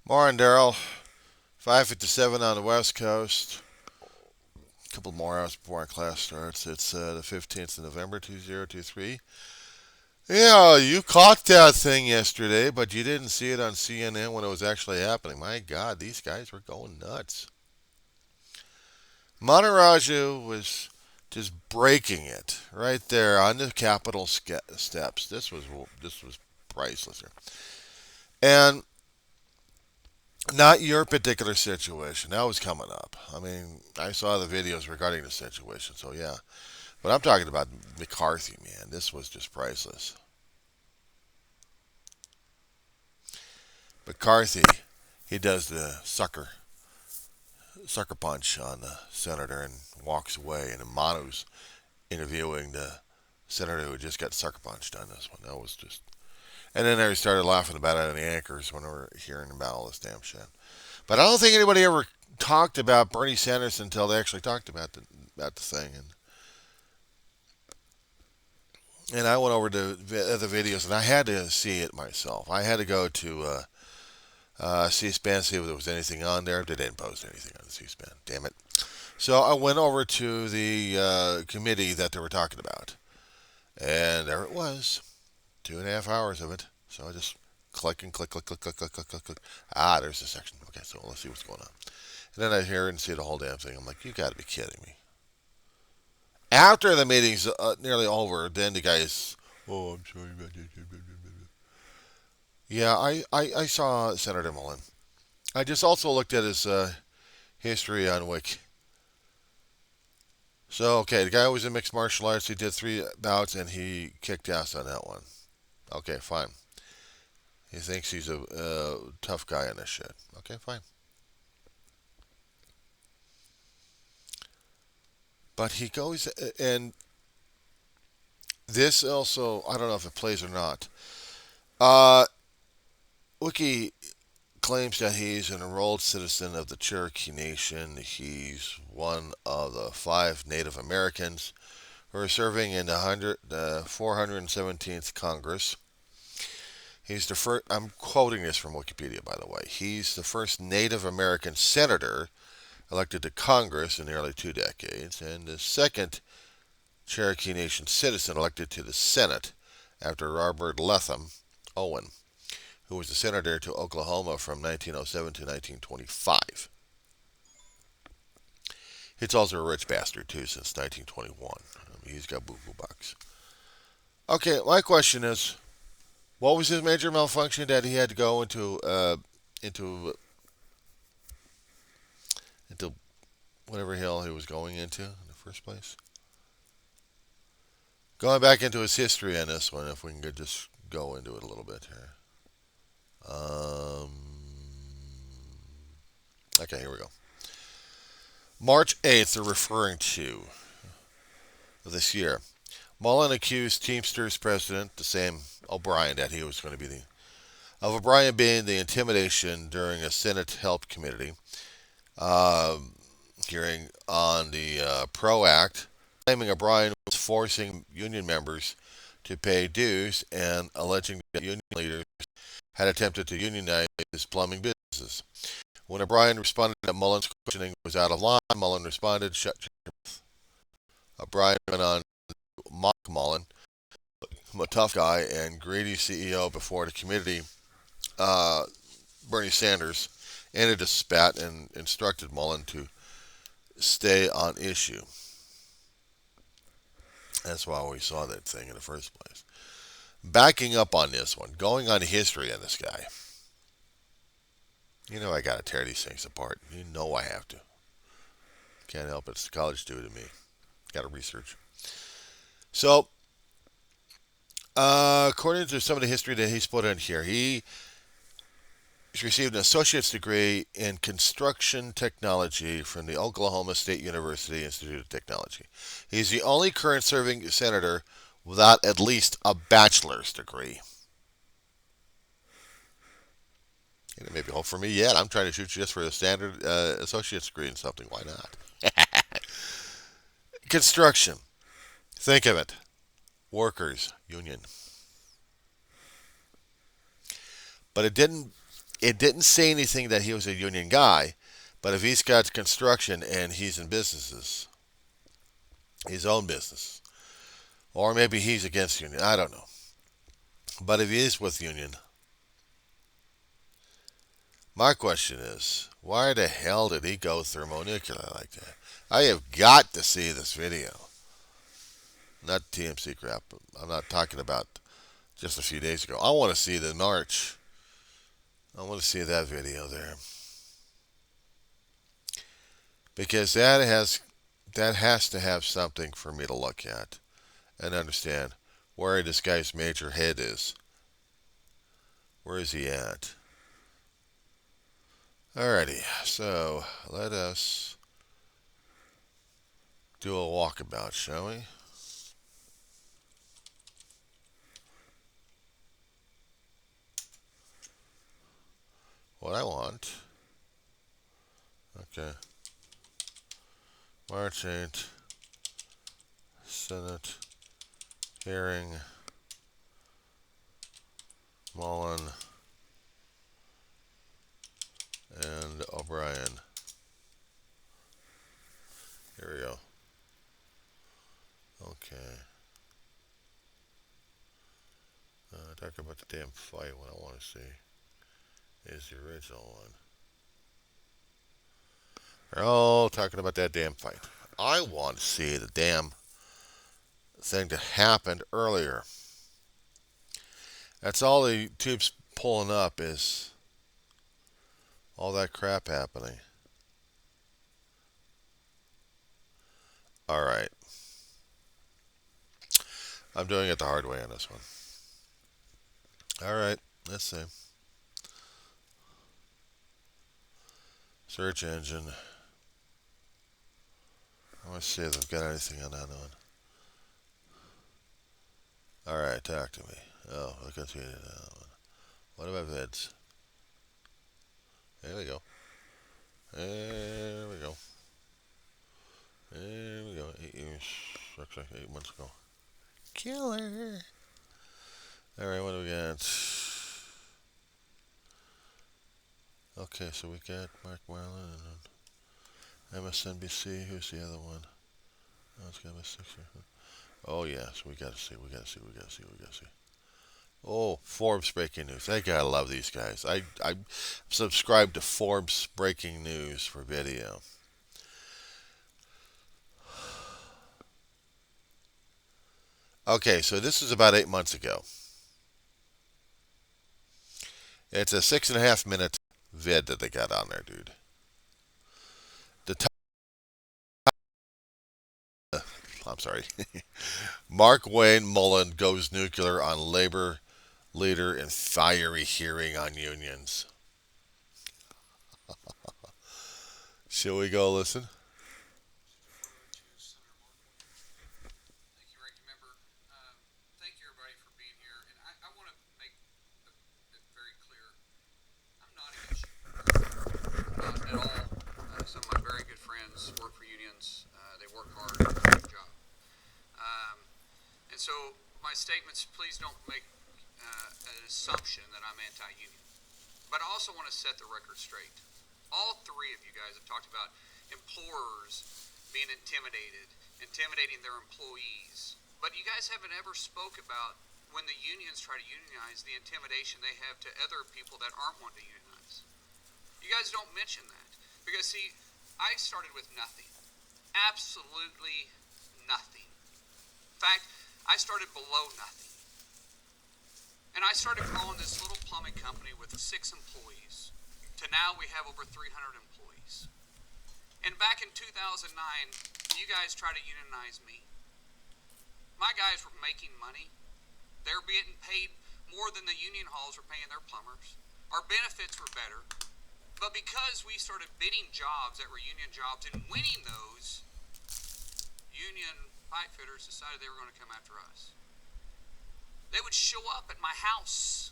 Morning, Daryl. 5:57 on the West Coast. A couple more hours before our class starts. It's the 15th of November, 2023. Yeah, you caught that thing yesterday, but you didn't see it on CNN when it was actually happening. My God, these guys were going nuts. Monteraju was just breaking it right there on the Capitol steps. This was priceless here. And not your particular situation. That was coming up. I mean, I saw the videos regarding the situation, so yeah. But I'm talking about McCarthy, man. This was just priceless. McCarthy, he does the sucker punch on the senator and walks away. And Manu's interviewing the senator who just got sucker punched on this one. That was just. And then they started laughing about it on the anchors when they were hearing about all this damn shit. But I don't think anybody ever talked about Bernie Sanders until they actually talked about the thing. And I went over to the videos, and I had to see it myself. I had to go to C-SPAN, see if there was anything on there. They didn't post anything on the C-SPAN. Damn it. So I went over to the committee that they were talking about, and there it was, 2.5 hours of it. So I just click and click, click, click, click, click, click, click, click. Ah, there's the section. Okay, so let's see what's going on. And then I hear and see the whole damn thing. I'm like, you got to be kidding me. After the meeting's nearly over, then the guy's, oh, I'm sorry about this. Yeah, I saw Senator Mullen. I just also looked at his history on Wiki. So, okay, the guy was in mixed martial arts. He did 3 bouts and he kicked ass on that one. Okay, fine. He thinks he's a tough guy on this shit. Okay, fine. But he goes, and this also, I don't know if it plays or not. Uh, Wiki claims that he's an enrolled citizen of the Cherokee Nation. He's one of the 5 Native Americans who are serving in the 417th Congress. He's the first. I'm quoting this from Wikipedia, by the way. He's the first Native American senator elected to Congress in nearly 2 decades, and the second Cherokee Nation citizen elected to the Senate after Robert Letham Owen, who was a senator to Oklahoma from 1907 to 1925. He's also a rich bastard, too, since 1921. I mean, he's got boo-boo bucks. Okay, my question is, what was his major malfunction that he had to go into into whatever hell he was going into in the first place? Going back into his history on this one, if we can just go into it a little bit here. Um, okay, here we go. March 8th, they're referring to this year. Mullen accused Teamsters president, the same O'Brien that he was going to be of O'Brien being the intimidation during a Senate Help Committee uh, hearing on the PRO Act, claiming O'Brien was forcing union members to pay dues and alleging that union leaders had attempted to unionize his plumbing businesses. When O'Brien responded that Mullen's questioning was out of line, Mullen responded, "Shut your mouth." O'Brien went on to mock Mullen, a tough guy and greedy CEO before the committee. Uh, Bernie Sanders ended a spat and instructed Mullen to stay on issue. That's why we saw that thing in the first place. Backing up on this one, going on history on this guy. You know I gotta tear these things apart. You know I have to. Can't help it. It's a college student to me. Gotta research. So, according to some of the history that he's put in here, he received an associate's degree in construction technology from the Oklahoma State University Institute of Technology. He's the only current serving senator without at least a bachelor's degree. Maybe hope for me yet. I'm trying to shoot just for a standard associate's degree in something. Why not? Construction. Think of it. Workers union. But it didn't It didn't say anything that he was a union guy, but if he's got construction and he's in businesses, his own business, or maybe he's against union, I don't know. But if he is with union, my question is, why the hell did he go thermonuclear like that? I have got to see this video. Not TMC crap. I'm not talking about just a few days ago. I want to see the march. I want to see that video there. Because that has to have something for me to look at and understand where this guy's major head is. Where is he at? Alrighty, so let us do a walkabout, shall we? What I want. Okay. March 8th, Senate hearing, Mullen and O'Brien. Here we go. Okay. Talk about the damn fight. What I want to see is the original one. They're all talking about that damn fight. I want to see the damn thing that happened earlier. That's all the tube's pulling up is all that crap happening. Alright. I'm doing it the hard way on this one. Alright, let's see. Search engine. I want to see if they've got anything on that one. Alright, talk to me. Oh, look at that one. What about vids? There we go. There we go. There we go. 8 years. Looks like 8 months ago. Killer. Alright, what do we got? Okay, so we got Mark Marlin and MSNBC. Who's the other one? Oh, it's got a 6. Oh, yeah, so we gotta see. Oh, Forbes breaking news. I gotta love these guys. I subscribe to Forbes breaking news for video. Okay, so this is about 8 months ago. It's a 6.5 minute vid that they got on there, dude. The I'm sorry. Mark Wayne Mullen goes nuclear on labor leader in fiery hearing on unions. Shall we go listen? So my statements, please don't make an assumption that I'm anti-union. But I also want to set the record straight. All three of you guys have talked about employers being intimidating their employees. But you guys haven't ever spoke about when the unions try to unionize, the intimidation they have to other people that aren't wanting to unionize. You guys don't mention that. Because, see, I started with nothing. Absolutely nothing. In fact, I started below nothing. And I started growing this little plumbing company with 6 employees to now we have over 300 employees. And back in 2009, you guys tried to unionize me. My guys were making money. They were getting paid more than the union halls were paying their plumbers. Our benefits were better. But because we started bidding jobs that were union jobs and winning those, union pipe fitters decided they were going to come after us. They would show up at my house.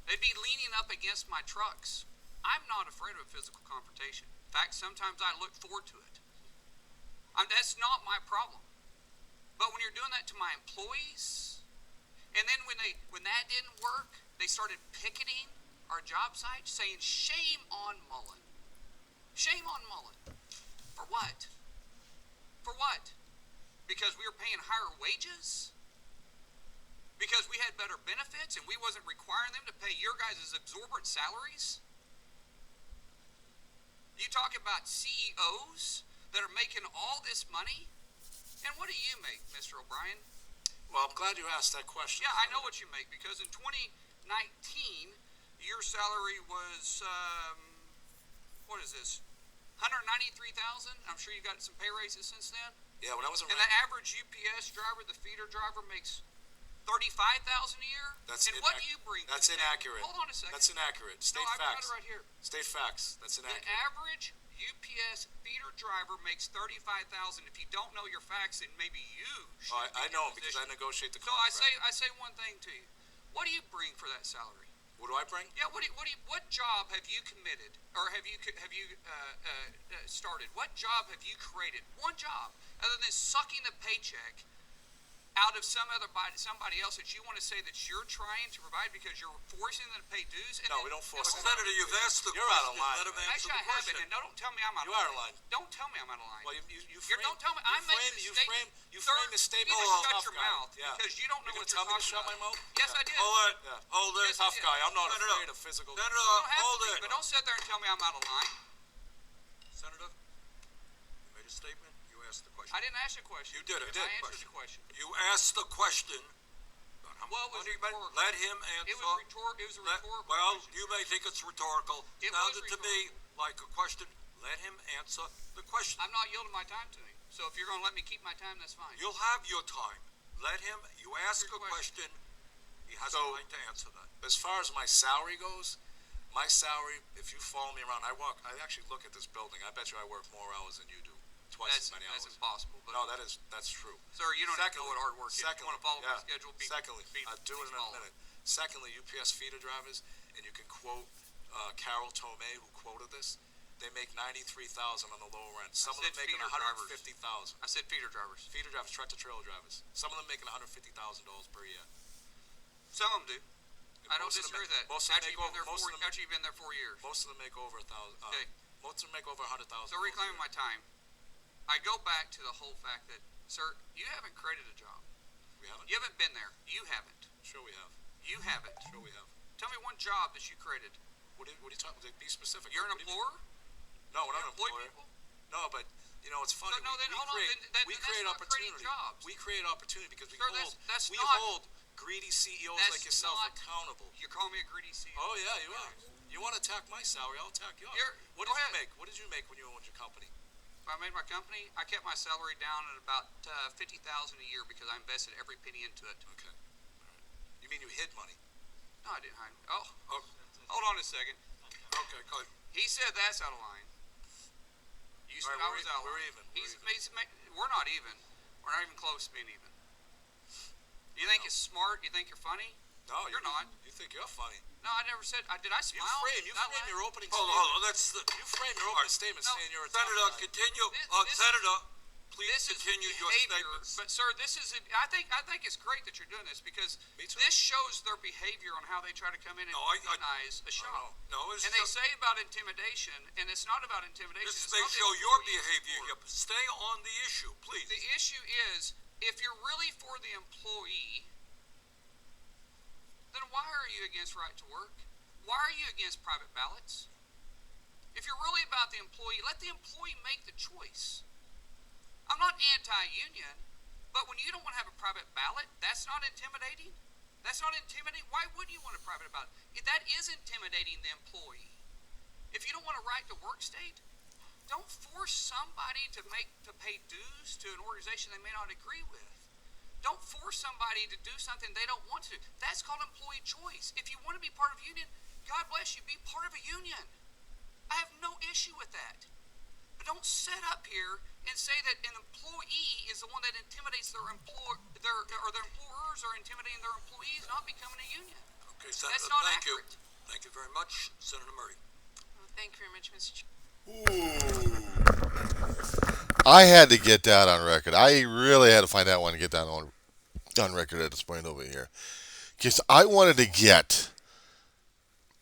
They'd be leaning up against my trucks. I'm not afraid of a physical confrontation. In fact, sometimes I look forward to it. That's not my problem. But when you're doing that to my employees, and then when that didn't work, they started picketing our job site saying shame on Mullen. Shame on Mullen. For what? For what? Because we were paying higher wages? Because we had better benefits and we wasn't requiring them to pay your guys' exorbitant salaries? You talk about CEOs that are making all this money? And what do you make, Mr. O'Brien? Well, I'm glad you asked that question. Yeah, I know what you make because in 2019, your salary was, what is this? 193,000. I'm sure you got some pay raises since then. Yeah, when I was around. And the average UPS driver, the feeder driver, makes 35,000 a year. That's and what do you bring? That's inaccurate. Hold on a second. That's inaccurate. State I've got facts. it right here. State facts. That's inaccurate. The average UPS feeder driver makes 35,000. If you don't know your facts, then maybe you should. I know because I negotiate the contract. So I say one thing to you. What do you bring for that salary? What do I bring? Yeah. What job have you committed, or have you started? What job have you created? One job, other than sucking the paycheck out of somebody else that you want to say that you're trying to provide because you're forcing them to pay dues. And no, we don't force them. Senator, you've asked the You're question. out of line. Let him answer Actually, the I question. haven't, and don't tell me I'm out of You line. are out of line. Don't tell me I'm out of line. Well, you frame. Don't tell me. I'm making you a statement. frame the statement You like a shut tough your guy. mouth Yeah. because you don't know You what gonna you're tell me to talking shut my about. mouth? Yes, Yeah. I did. Hold it. Yeah. Hold it. Yes, Tough guy. I'm not Senator, afraid of physical. Senator, You don't have hold to be, it. but don't sit there and tell me I'm out of line. Senator, you made a statement. You asked the question. I didn't ask a question. You did. I answered the question. You asked the question. Well, it was rhetorical. Let him answer. It was a rhetorical Well, question. you may think it's rhetorical. It Sounded was to me like a question. Let him answer the question. I'm not yielding my time to him. So if you're going to let me keep my time, that's fine. You'll have your time. Let him. You ask a question. He has a right to answer that. As far as my salary goes, my salary, if you follow me around, I actually look at this building. I bet you I work more hours than you do. Twice as many hours. That's impossible. But No, that's true. Sir, you don't even know what hard work is. You want to follow my schedule? Secondly, I'll do it in a minute. Secondly, UPS feeder drivers, and you can quote Carol Tomei, who quoted this. They make 93,000 on the lower end. Some of them making 150,000. I said feeder drivers. Feeder drivers, tractor trailer drivers. Some of them making $150,000 per year. Some of them do. I don't Most of them disagree with that. most of them After make you've been over- most of them- after you've been there 4 years. Most of them make over 1,000. Okay. Most of them make over 100,000. So reclaiming my time, I go back to the whole fact that, sir, you haven't created a job. We haven't. You haven't been there. You haven't. Sure we have. You haven't. Sure we have. Tell me one job that you created. What are you talking? Be specific. You're an What do you mean? employer? No, we're not You an employ employer. people? No, but it's funny. So, no, then hold on, we then create that's not creating opportunity. jobs. We create opportunity because we Sir, hold that's we not- hold greedy CEOs that's like yourself not- accountable. You're calling me a greedy CEO. Oh yeah, you are. You want to attack my salary? I'll attack yours. What go did you ahead. make? What did you make when you owned your company? When I made my company, I kept my salary down at about $50,000 a year because I invested every penny into it. Okay. All right. You mean you hid money? No, I didn't hide. Oh, hold on a second. Okay, go ahead. He said that's out of line. You said All right, I was out of we're line. even. We're not even. We're not even close to being even. You think it's smart? You think you're funny? No, You're not. You think you're funny? No, I never said. Did I smile? You frame your opening Hold statement. on. That's the. You frame your opening statement No, saying you're a tough Senator, guy. continue. This- Senator, please This is continue your behavior, statements. but sir, this is. I think it's great that you're doing this because Me too. this shows their behavior on how they try to come in and No, I- organize a shop. No, it's And they just, say about intimidation, and it's not about intimidation. this it's may about the show your employee's behavior support. here. Stay on the issue, please. The issue is, if you're really for the employee, then why are you against right to work? Why are you against private ballots? If you're really about the employee, let the employee make the choice. I'm not anti-union, but when you don't want to have a private ballot, that's not intimidating. That's not intimidating. Why wouldn't you want a private ballot? That is intimidating the employee. If you don't want a right to work state, don't force somebody to pay dues to an organization they may not agree with. Don't force somebody to do something they don't want to do. That's called employee choice. If you want to be part of a union, God bless you, be part of a union. I have no issue with that. But don't sit up here and say that an employee is the one that intimidates their employers are intimidating their employees not becoming a union. Okay, Senator, That's not thank you. accurate. Thank you very much. Senator Murray. Thank you very much, Mr. Chair. I had to get that on record. I really had to find that one and get that on record at this point over here. Because I wanted to get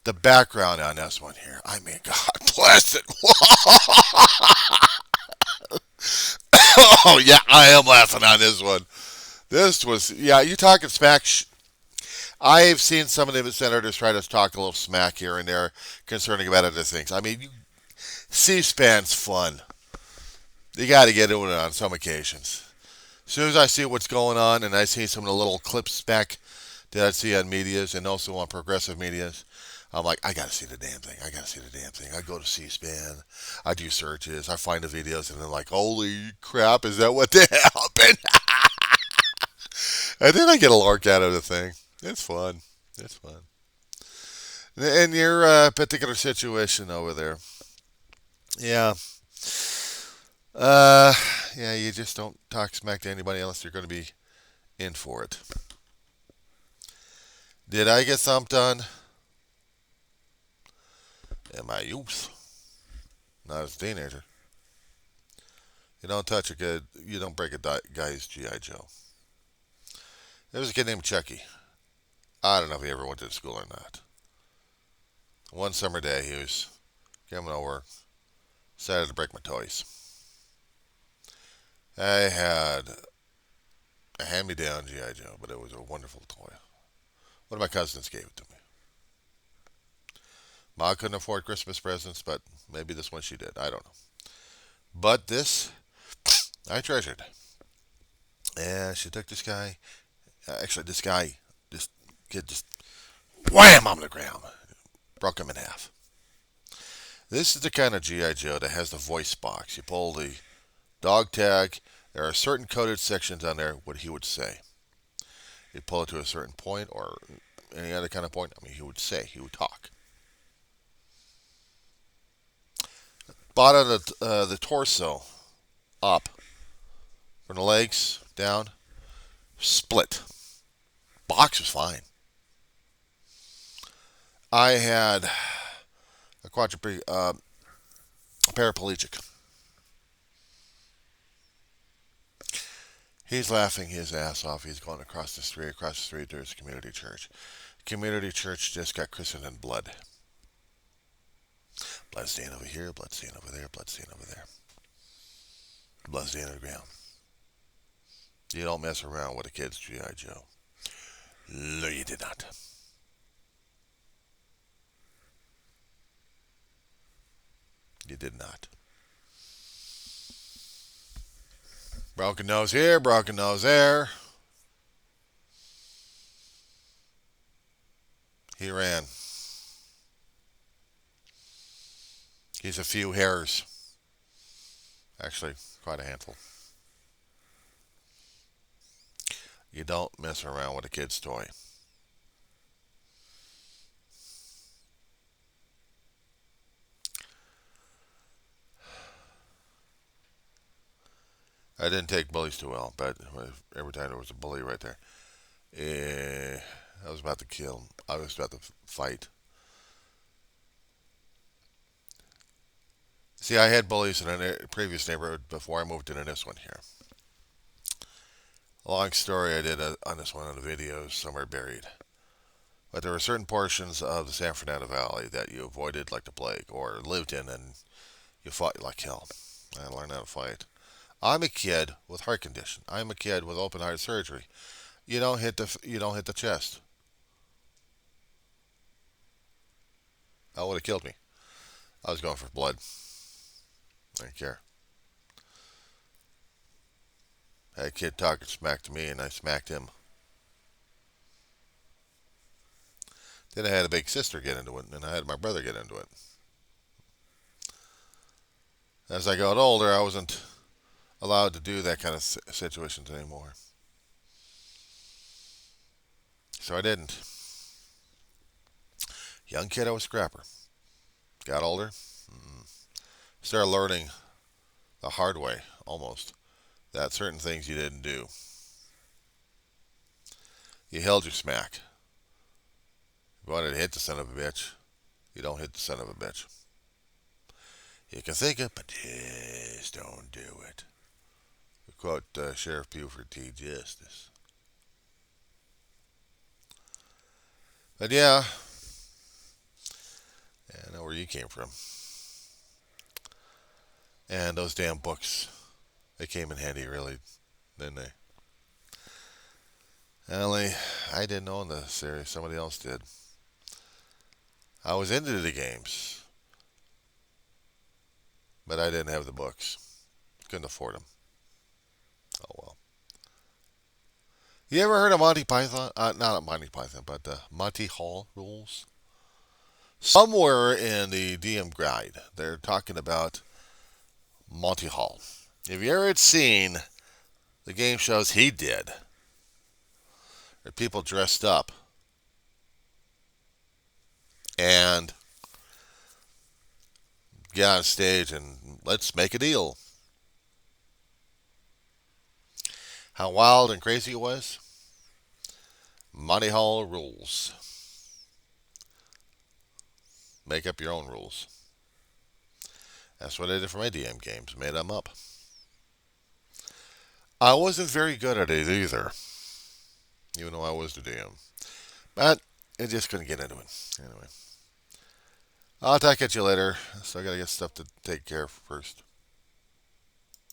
the background on this one here. I mean, God bless it. Oh yeah, I am laughing on this one. This was yeah. You talking smack? I've seen some of the senators try to talk a little smack here and there concerning about other things. I mean, C-SPAN's fun. You got to get into it on some occasions. As soon as I see what's going on, and I see some of the little clips back that I see on medias and also on progressive medias, I'm like, I gotta see the damn thing. I gotta see the damn thing. I go to C-SPAN, I do searches, I find the videos, and then like, holy crap, is that what happened? And then I get a lark out of the thing. It's fun. It's fun. In your particular situation over there, yeah, uh, yeah, you just don't talk smack to anybody unless you're going to be in for it. Did I get thumped on in my youth? Not as a teenager. You don't touch a good, you don't break a guy's GI Joe. There was a kid named Chucky. I don't know if he ever went to school or not. One summer day, he was coming over, decided to break my toys. I had a hand-me-down GI Joe, but it was a wonderful toy. One of my cousins gave it to me. Ma couldn't afford Christmas presents, but maybe this one she did. I don't know. But this, I treasured. And she took this guy. Actually, this kid just wham on the ground. Broke him in half. This is the kind of GI Joe that has the voice box. You pull the dog tag. There are certain coded sections on there what he would say. You pull it to a certain point or any other kind of point. I mean, he would say. He would talk. Bottom of the torso up from the legs down split. Box was fine. I had a paraplegic. He's laughing his ass off. He's going across the street. Across the street, there's a community church. Community church just got christened in blood. Blood stain over here, blood stain over there, blood stain over there. Blood stain on the ground. You don't mess around with a kid's G.I. Joe. No, you did not. You did not. Broken nose here, broken nose there. He ran. He's a few hairs. Actually, quite a handful. You don't mess around with a kid's toy. I didn't take bullies too well, but every time there was a bully right there, I was about to kill him. I was about to fight. See, I had bullies in a previous neighborhood before I moved into this one here. A long story I did on this one on the videos, somewhere buried. But there were certain portions of the San Fernando Valley that you avoided like the plague, or lived in, and you fought like hell. I learned how to fight. I'm a kid with heart condition. I'm a kid with open heart surgery. You don't hit the chest. That would have killed me. I was going for blood. I didn't care. That kid talking smack to me, and I smacked him. Then I had a big sister get into it, and I had my brother get into it. As I got older, I wasn't allowed to do that kind of situations anymore. So I didn't. Young kid, I was a scrapper. Got older, started learning the hard way, almost, that certain things you didn't do. You held your smack. You wanted to hit the son of a bitch. You don't hit the son of a bitch. You can think it, but just don't do it. To quote Sheriff Buford T. Justice. But yeah, you came from. And those damn books, they came in handy, really, didn't they? Only, I didn't own the series. Somebody else did. I was into the games, but I didn't have the books. Couldn't afford them. Oh well. You ever heard of Monty Python? Not Monty Python, but Monty Hall rules. Somewhere in the DM guide, they're talking about Monty Hall. Have you ever seen the game shows he did? Where people dressed up and get on stage and let's make a deal. How wild and crazy it was? Monty Hall rules. Make up your own rules. That's what I did for my DM games. Made them up. I wasn't very good at it either, even though I was the DM. But I just couldn't get into it. Anyway, I'll talk at you later. So I gotta get stuff to take care of first.